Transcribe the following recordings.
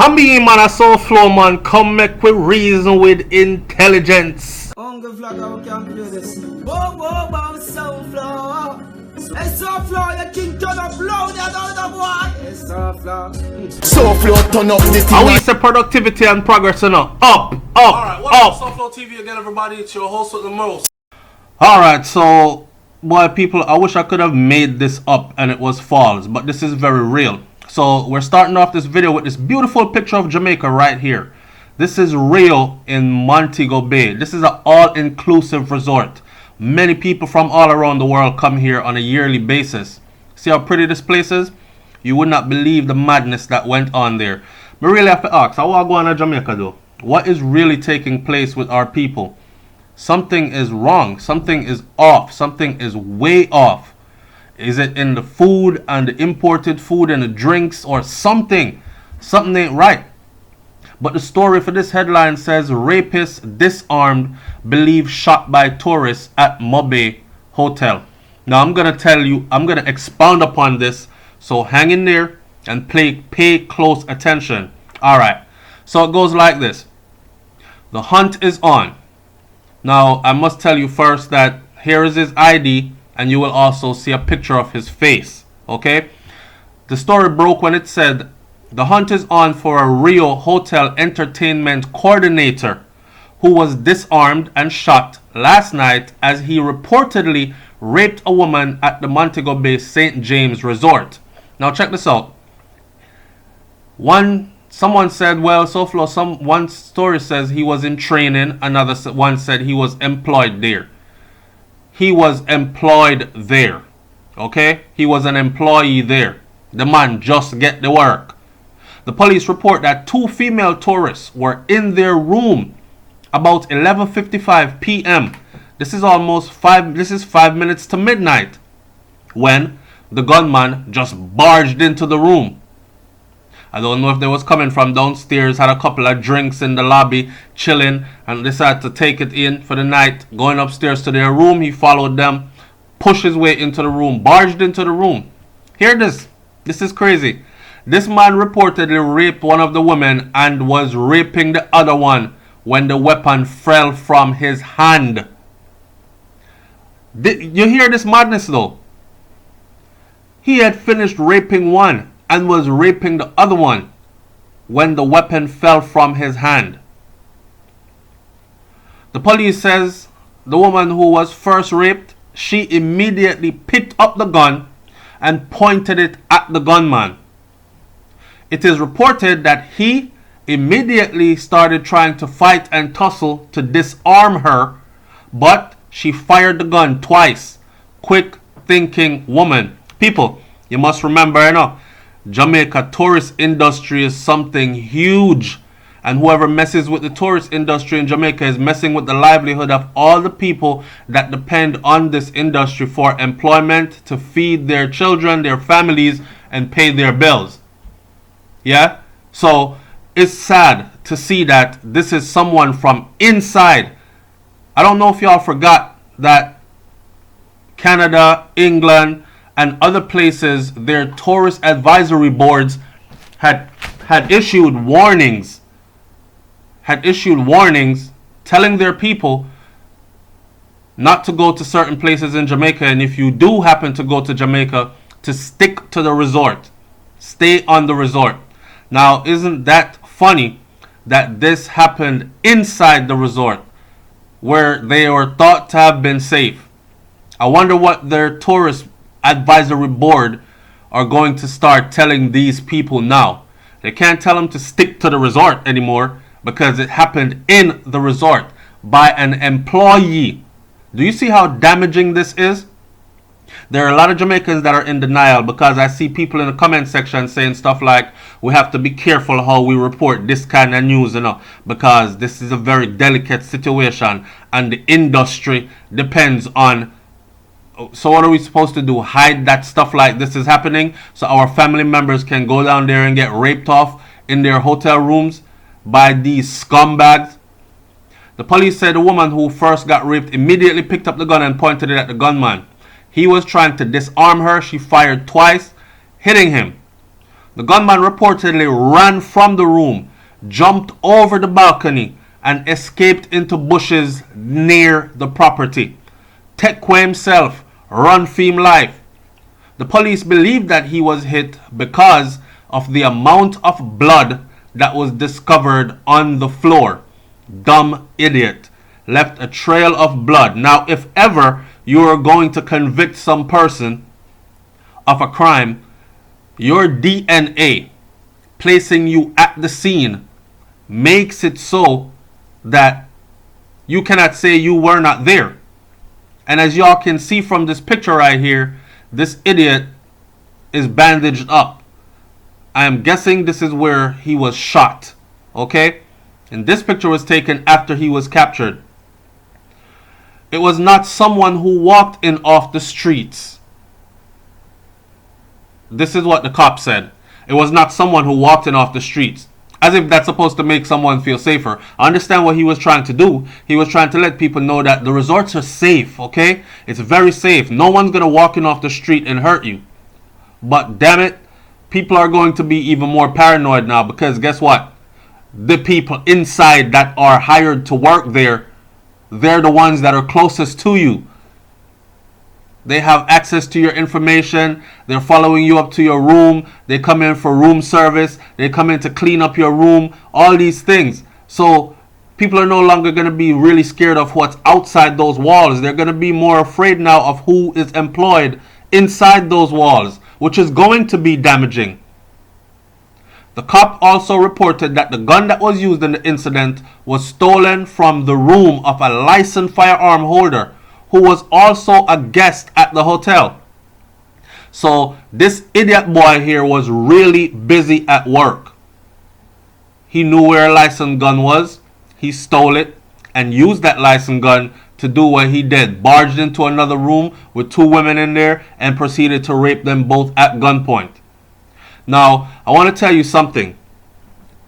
I mean, man, a SouFlo, man, come make we reason with intelligence. Uncle Vlogger, we can play this. Whoa, whoa, whoa, SouFlo. Hey, SouFlo, you king turn up loud, you know the boy. Hey, SouFlo. SouFlo turn up the thing. And we say productivity and progress, you know. Up, Alright, welcome to SouFLoTV again, everybody. It's your host with the most. Alright, so, boy, people, I wish I could have made this up and it was false, but this is very real. So, we're starting off this video with this beautiful picture of Jamaica right here. This is real in Montego Bay. This is an all-inclusive resort. Many people from all around the world come here on a yearly basis. See how pretty this place is? You would not believe the madness that went on there. But really have to ask, how are going to Jamaica though? What is really taking place with our people? Something is wrong. Something is off. Something is way off. Is it in the food and the imported food and the drinks or something? Something ain't right. But the story for this headline says rapist disarmed, believed shot by tourists at Montegobay Hotel. Now I'm going to tell you, I'm going to expound upon this. So hang in there and pay close attention. Alright, so it goes like this. The hunt is on. Now I must tell you first that here is his ID and you will also see a picture of his face. Okay? The story broke when it said the hunt is on for a RIU hotel entertainment coordinator who was disarmed and shot last night as he reportedly raped a woman at the Montegobay St. James Resort. Now check this out. Someone said, well, SouFlo, one story says he was in training. Another one said he was employed there. He was employed there. Okay? He was an employee there. The man just get the work. The police report that two female tourists were in their room about 11:55 p.m. This is 5 minutes to midnight when the gunman just barged into the room. I don't know if they was coming from downstairs, had a couple of drinks in the lobby, chilling, and decided to take it in for the night. Going upstairs to their room, he followed them, pushed his way into the room, barged into the room. Hear this. This is crazy. This man reportedly raped one of the women and was raping the other one when the weapon fell from his hand. Did you hear this madness though? He had finished raping one and was raping the other one when the weapon fell from his hand. The police says the woman who was first raped, she immediately picked up the gun and pointed it at the gunman. It is reported that he immediately started trying to fight and tussle to disarm her, but she fired the gun twice. Quick thinking woman. People, you must remember, you know, Jamaica tourist industry is something huge, and whoever messes with the tourist industry in Jamaica is messing with the livelihood of all the people that depend on this industry for employment, to feed their children, their families, and pay their bills. Yeah? So it's sad to see that this is someone from inside. I don't know if y'all forgot that Canada, England, and other places, their tourist advisory boards had issued warnings. Telling their people not to go to certain places in Jamaica, and if you do happen to go to Jamaica, to stick to the resort. Stay on the resort. Now, isn't that funny that this happened inside the resort where they were thought to have been safe? I wonder what their tourist advisory board are going to start telling these people now. They can't tell them to stick to the resort anymore because it happened in the resort by an employee. Do you see how damaging this is? There are a lot of Jamaicans that are in denial because I see people in the comment section saying stuff like, we have to be careful how we report this kind of news, you know, because this is a very delicate situation and the industry depends on. So what are we supposed to do? Hide that stuff like this is happening so our family members can go down there and get raped off in their hotel rooms by these scumbags? The police said the woman who first got raped immediately picked up the gun and pointed it at the gunman. He was trying to disarm her. She fired twice, hitting him. The gunman reportedly ran from the room, jumped over the balcony, and escaped into bushes near the property. Tekwe himself run for him life. The police believe that he was hit because of the amount of blood that was discovered on the floor. Dumb idiot. Left a trail of blood. Now, if ever you are going to convict some person of a crime, your DNA placing you at the scene makes it so that you cannot say you were not there. And as y'all can see from this picture right here, this idiot is bandaged up. I am guessing this is where he was shot. Okay? And this picture was taken after he was captured. It was not someone who walked in off the streets. This is what the cop said. It was not someone who walked in off the streets. As if that's supposed to make someone feel safer. I understand what he was trying to do. He was trying to let people know that the resorts are safe, okay? It's very safe. No one's going to walk in off the street and hurt you. But damn it, people are going to be even more paranoid now, because guess what? The people inside that are hired to work there, they're the ones that are closest to you. They have access to your information. They're following you up to your room. They come in for room service. They come in to clean up your room. All these things. So people are no longer going to be really scared of what's outside those walls. They're going to be more afraid now of who is employed inside those walls, which is going to be damaging. The cop also reported that the gun that was used in the incident was stolen from the room of a licensed firearm holder who was also a guest at the hotel. So this idiot boy here was really busy at work. He knew where a licensed gun was. He stole it and used that licensed gun to do what he did. Barged into another room with two women in there and proceeded to rape them both at gunpoint. Now, I want to tell you something.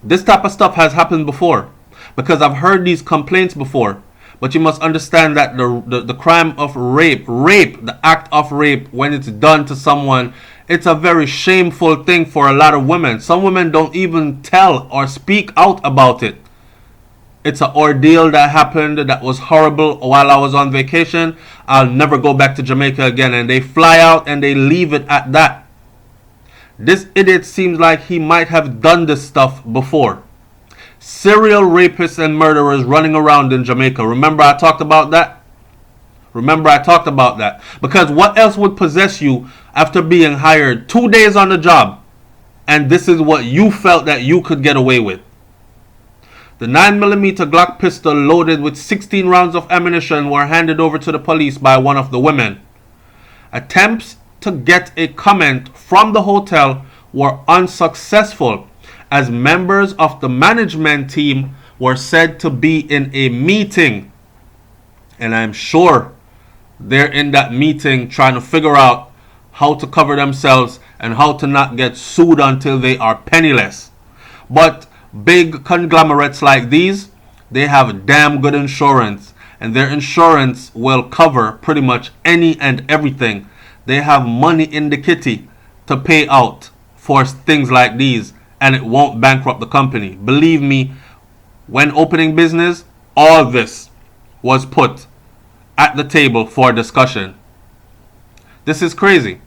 This type of stuff has happened before, because I've heard these complaints before. But you must understand that the crime of rape, the act of rape, when it's done to someone, it's a very shameful thing for a lot of women. Some women don't even tell or speak out about it. It's an ordeal that happened that was horrible while I was on vacation. I'll never go back to Jamaica again. And they fly out and they leave it at that. This idiot seems like he might have done this stuff before. Serial rapists and murderers running around in Jamaica. Remember I talked about that? Because what else would possess you after being hired 2 days on the job, and this is what you felt that you could get away with? The 9mm Glock pistol loaded with 16 rounds of ammunition were handed over to the police by one of the women. Attempts to get a comment from the hotel were unsuccessful, as members of the management team were said to be in a meeting. And I'm sure they're in that meeting trying to figure out how to cover themselves and how to not get sued until they are penniless. But big conglomerates like these, they have damn good insurance. And their insurance will cover pretty much any and everything. They have money in the kitty to pay out for things like these. And it won't bankrupt the company. Believe me, when opening business, all this was put at the table for discussion. This is crazy.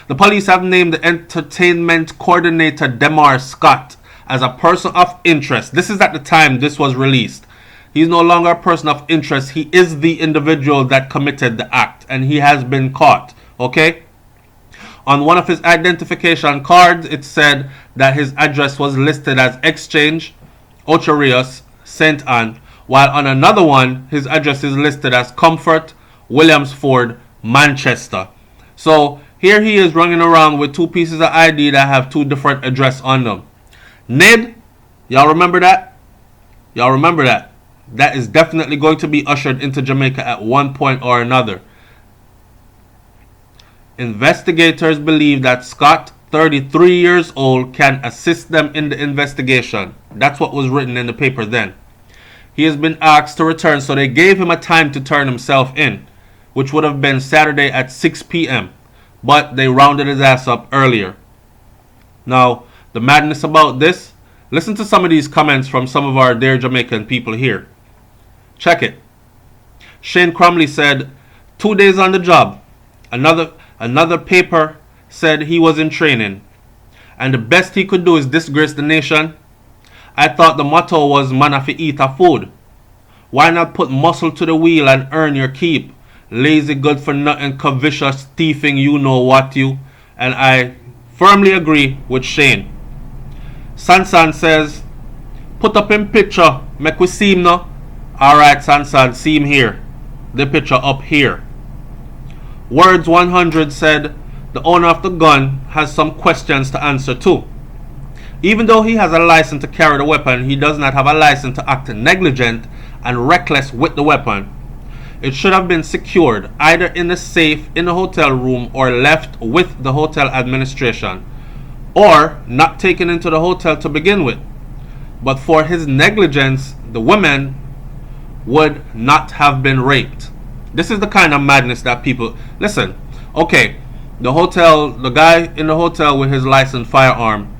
The police have named the entertainment coordinator Demar Scott as a person of interest. This is at the time this was released. He's no longer a person of interest. He is the individual that committed the act, and he has been caught. Okay? On one of his identification cards, it said that his address was listed as Exchange, Ocho Rios, St. Anne, while on another one, his address is listed as Comfort, Williamsford, Manchester. So here he is running around with two pieces of ID that have two different addresses on them. Ned, y'all remember that? Y'all remember that? That is definitely going to be ushered into Jamaica at one point or another. Investigators believe that Scott, 33 years old, can assist them in the investigation. That's what was written in the paper then. He has been asked to return, so they gave him a time to turn himself in, which would have been Saturday at 6 p.m. But they rounded his ass up earlier. Now, the madness about this, listen to some of these comments from some of our dear Jamaican people here. Check it. Shane Crumley said, 2 days on the job. Another paper said he was in training. And the best he could do is disgrace the nation. I thought the motto was man fi eat a food. Why not put muscle to the wheel and earn your keep? Lazy, good for nothing, covetous, thieving, you know what you. And I firmly agree with Shane. Sansan says, put up in picture, make we see him now. Alright Sansan, see him here. The picture up here. Words 100 said, the owner of the gun has some questions to answer too. Even though he has a license to carry the weapon, he does not have a license to act negligent and reckless with the weapon. It should have been secured either in the safe in the hotel room or left with the hotel administration, or not taken into the hotel to begin with. But for his negligence, the women would not have been raped. This is the kind of madness that people... Listen, okay, the guy in the hotel with his licensed firearm,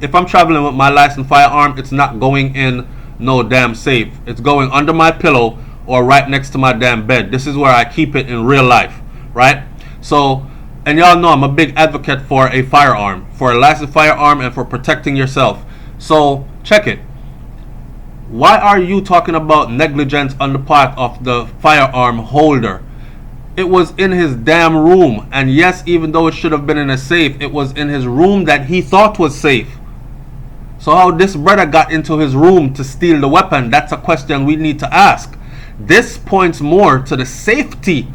if I'm traveling with my licensed firearm, it's not going in no damn safe. It's going under my pillow or right next to my damn bed. This is where I keep it in real life, right? So, and y'all know I'm a big advocate for a firearm, for a licensed firearm, and for protecting yourself. So, check it. Why are you talking about negligence on the part of the firearm holder? It was in his damn room. And yes, even though it should have been in a safe, it was in his room that he thought was safe. So how this brother got into his room to steal the weapon, that's a question we need to ask. This points more to the safety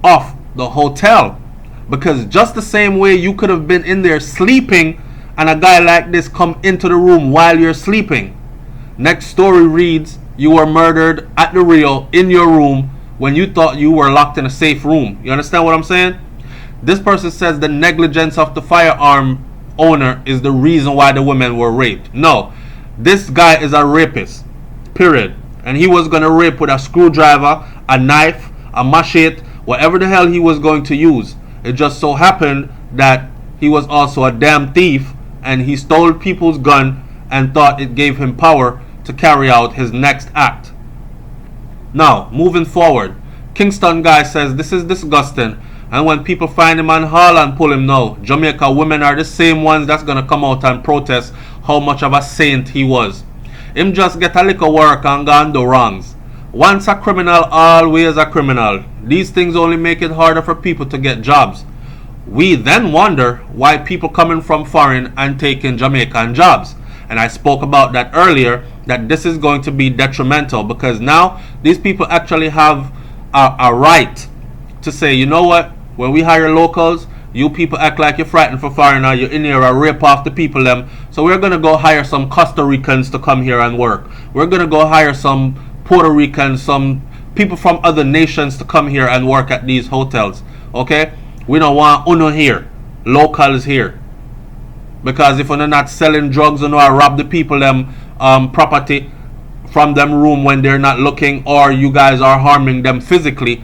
of the hotel. Because just the same way you could have been in there sleeping and a guy like this come into the room while you're sleeping. Next story reads, you were murdered at the RIU in your room when you thought you were locked in a safe room. You understand what I'm saying? This person says the negligence of the firearm owner is the reason why the women were raped. No, this guy is a rapist, period. And he was going to rape with a screwdriver, a knife, a machete, whatever the hell he was going to use. It just so happened that he was also a damn thief, and he stole people's gun and thought it gave him power to carry out his next act. Now, moving forward, Kingston guy says this is disgusting, and when people find him on Hall and pull him now, Jamaica women are the same ones that's gonna come out and protest how much of a saint he was. Him just get a little work and gone do wrongs. Once a criminal, always a criminal. These things only make it harder for people to get jobs. We then wonder why people coming from foreign and taking Jamaican jobs. And I spoke about that earlier, that this is going to be detrimental, because now these people actually have a right to say, you know what, when we hire locals, you people act like you're frightened for foreigner, you're in here and rape off the people them, so we're going to go hire some Costa Ricans to come here and work. We're going to go hire some Puerto Ricans, some people from other nations to come here and work at these hotels. Okay? We don't want uno here, locals here. Because if you're not selling drugs, you know, I rob the people them property from them room when they're not looking, or you guys are harming them physically,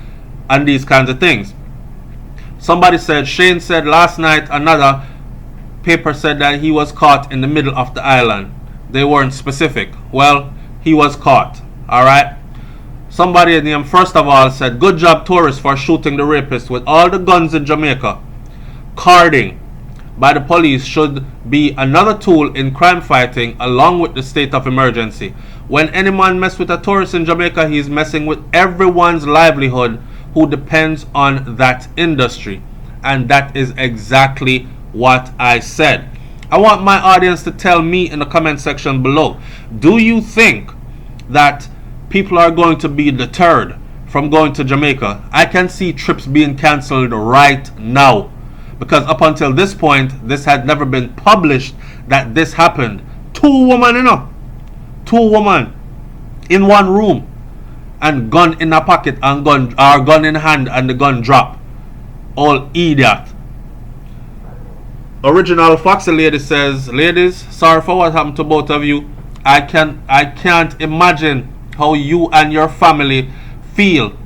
and these kinds of things. Somebody said, Shane said last night, another paper said that he was caught in the middle of the island. They weren't specific. Well, he was caught. Alright? Somebody named First of All said, good job tourists for shooting the rapist. With all the guns in Jamaica, carding by the police should be another tool in crime fighting, along with the state of emergency. When any man mess with a tourist in Jamaica, he's messing with everyone's livelihood who depends on that industry. And that is exactly what I said. I want my audience to tell me in the comment section below, do you think that people are going to be deterred from going to Jamaica? I can see trips being cancelled right now, because up until this point, this had never been published that this happened. Two women in one room, and gun in a pocket and gun in hand, and the gun drop. All idiot. Original Foxy Lady says, ladies, sorry for what happened to both of you. I can't imagine how you and your family feel.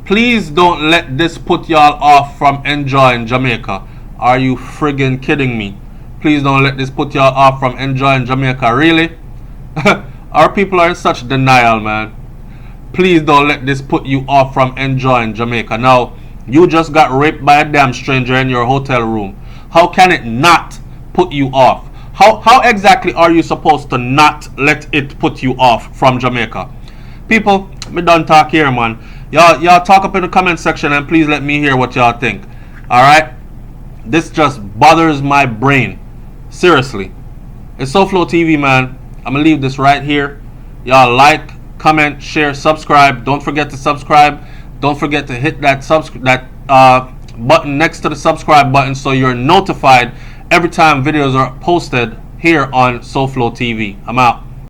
Please don't let this put y'all off from enjoying Jamaica. Are you friggin' kidding me? Please don't let this put y'all off from enjoying Jamaica. Really? Our people are in such denial, man. Please don't let this put you off from enjoying Jamaica. Now, you just got raped by a damn stranger in your hotel room. How can it not put you off? How exactly are you supposed to not let it put you off from Jamaica? People, me done talk here, man. Y'all talk up in the comment section and please let me hear what y'all think. Alright? This just bothers my brain. Seriously. It's SouFLoTV, man. I'm gonna leave this right here. Y'all like, comment, share, subscribe. Don't forget to subscribe. Don't forget to hit that button next to the subscribe button so you're notified every time videos are posted here on SouFLoTV. I'm out.